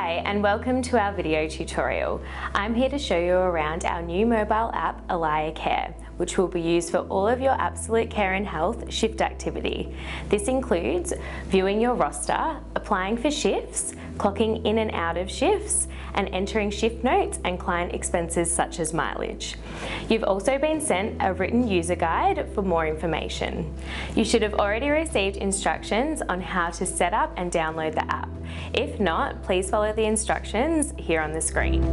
Hi and welcome to our video tutorial. I'm here to show you around our new mobile app AlayaCare, which will be used for all of your absolute care and health shift activity. This includes viewing your roster, applying for shifts, clocking in and out of shifts, and entering shift notes and client expenses such as mileage. You've also been sent a written user guide for more information. You should have already received instructions on how to set up and download the app. If not, please follow the instructions here on the screen.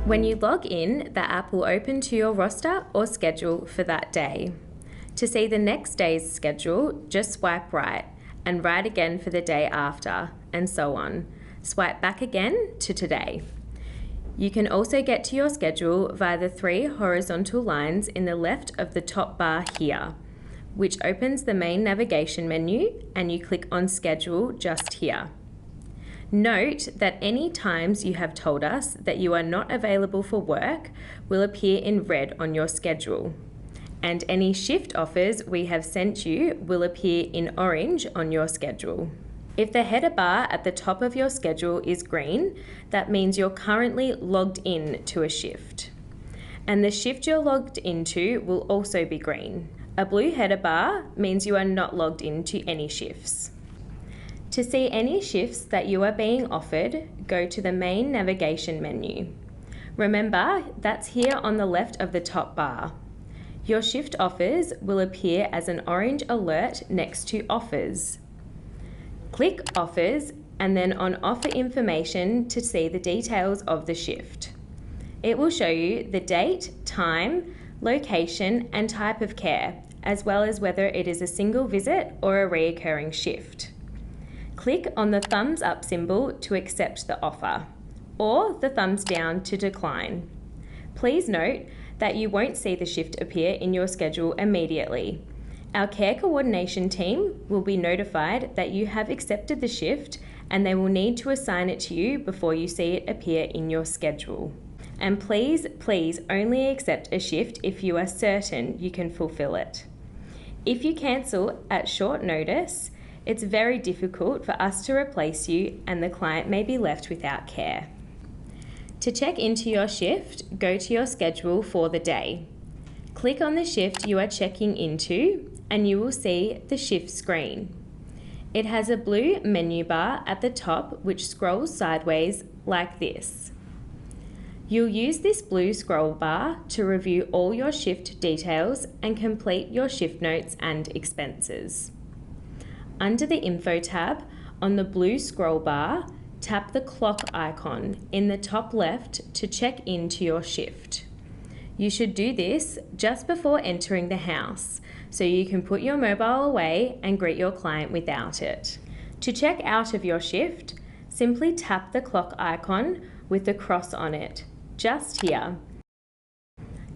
When you log in, the app will open to your roster or schedule for that day. To see the next day's schedule, just swipe right and right again for the day after, and so on. Swipe back again to today. You can also get to your schedule via the 3 horizontal lines in the left of the top bar here, which opens the main navigation menu, and you click on Schedule just here. Note that any times you have told us that you are not available for work will appear in red on your schedule, and any shift offers we have sent you will appear in orange on your schedule. If the header bar at the top of your schedule is green, that means you're currently logged in to a shift, and the shift you're logged into will also be green. A blue header bar means you are not logged into any shifts. To see any shifts that you are being offered, go to the main navigation menu. Remember, that's here on the left of the top bar. Your shift offers will appear as an orange alert next to offers. Click Offers and then on Offer Information to see the details of the shift. It will show you the date, time, location and type of care, as well as whether it is a single visit or a reoccurring shift. Click on the thumbs up symbol to accept the offer, or the thumbs down to decline. Please note that you won't see the shift appear in your schedule immediately. Our care coordination team will be notified that you have accepted the shift, and they will need to assign it to you before you see it appear in your schedule. And please only accept a shift if you are certain you can fulfill it. If you cancel at short notice, it's very difficult for us to replace you, and the client may be left without care. To check into your shift, go to your schedule for the day. Click on the shift you are checking into and you will see the shift screen. It has a blue menu bar at the top which scrolls sideways like this. You'll use this blue scroll bar to review all your shift details and complete your shift notes and expenses. Under the Info tab, on the blue scroll bar, tap the clock icon in the top left to check into your shift. You should do this just before entering the house, so you can put your mobile away and greet your client without it. To check out of your shift, simply tap the clock icon with the cross on it, just here.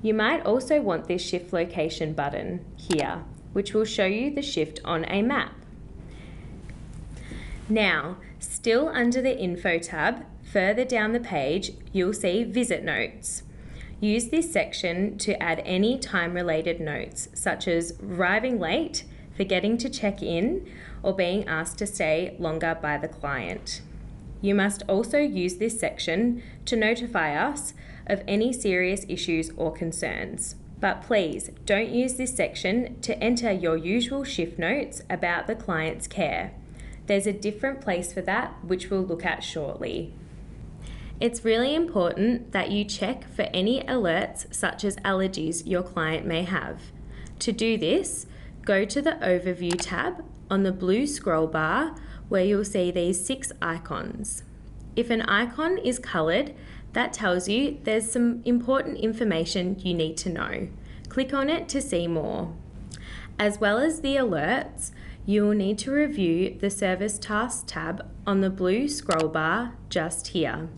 You might also want this shift location button here, which will show you the shift on a map. Now, still under the Info tab, further down the page, you'll see Visit Notes. Use this section to add any time-related notes, such as arriving late, forgetting to check in, or being asked to stay longer by the client. You must also use this section to notify us of any serious issues or concerns. But please don't use this section to enter your usual shift notes about the client's care. There's a different place for that, which we'll look at shortly. It's really important that you check for any alerts such as allergies your client may have. To do this, go to the Overview tab on the blue scroll bar where you'll see these 6 icons. If an icon is coloured, that tells you there's some important information you need to know. Click on it to see more. As well as the alerts, you will need to review the Service Tasks tab on the blue scroll bar just here.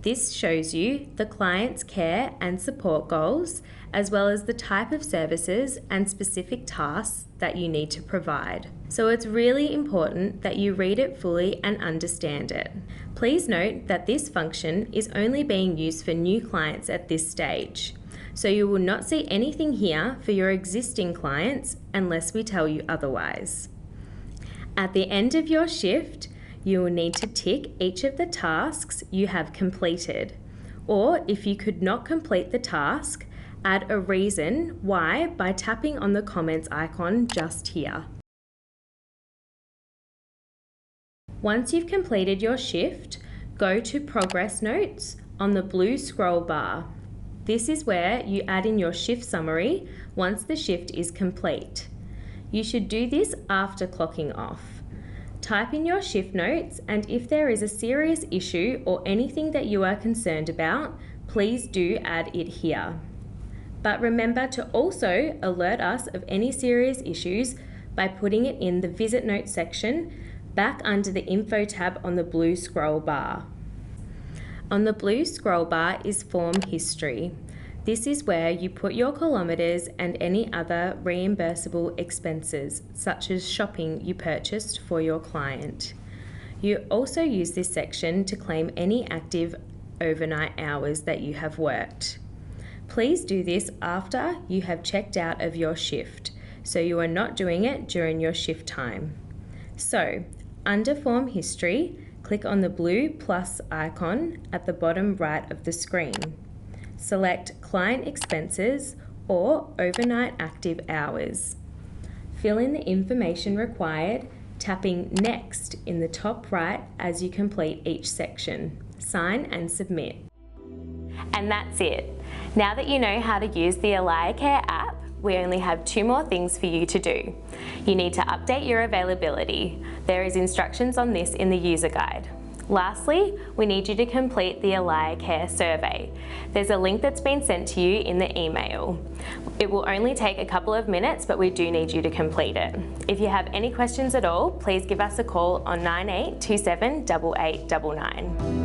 This shows you the client's care and support goals, as well as the type of services and specific tasks that you need to provide. So it's really important that you read it fully and understand it. Please note that this function is only being used for new clients at this stage. So you will not see anything here for your existing clients unless we tell you otherwise. At the end of your shift, you will need to tick each of the tasks you have completed. Or if you could not complete the task, add a reason why by tapping on the comments icon just here. Once you've completed your shift, go to Progress Notes on the blue scroll bar. This is where you add in your shift summary once the shift is complete. You should do this after clocking off. Type in your shift notes, and if there is a serious issue or anything that you are concerned about, please do add it here. But remember to also alert us of any serious issues by putting it in the Visit Notes section back under the Info tab on the blue scroll bar. On the blue scroll bar is Form History. This is where you put your kilometres and any other reimbursable expenses, such as shopping you purchased for your client. You also use this section to claim any active overnight hours that you have worked. Please do this after you have checked out of your shift, so you are not doing it during your shift time. So, under Form History, click on the blue plus icon at the bottom right of the screen. Select Client Expenses or Overnight Active Hours. Fill in the information required, tapping Next in the top right as you complete each section. Sign and submit. And that's it. Now that you know how to use the AlayaCare app, we only have 2 more things for you to do. You need to update your availability. There is instructions on this in the user guide. Lastly, we need you to complete the AlayaCare survey. There's a link that's been sent to you in the email. It will only take a couple of minutes, but we do need you to complete it. If you have any questions at all, please give us a call on 9827 8899.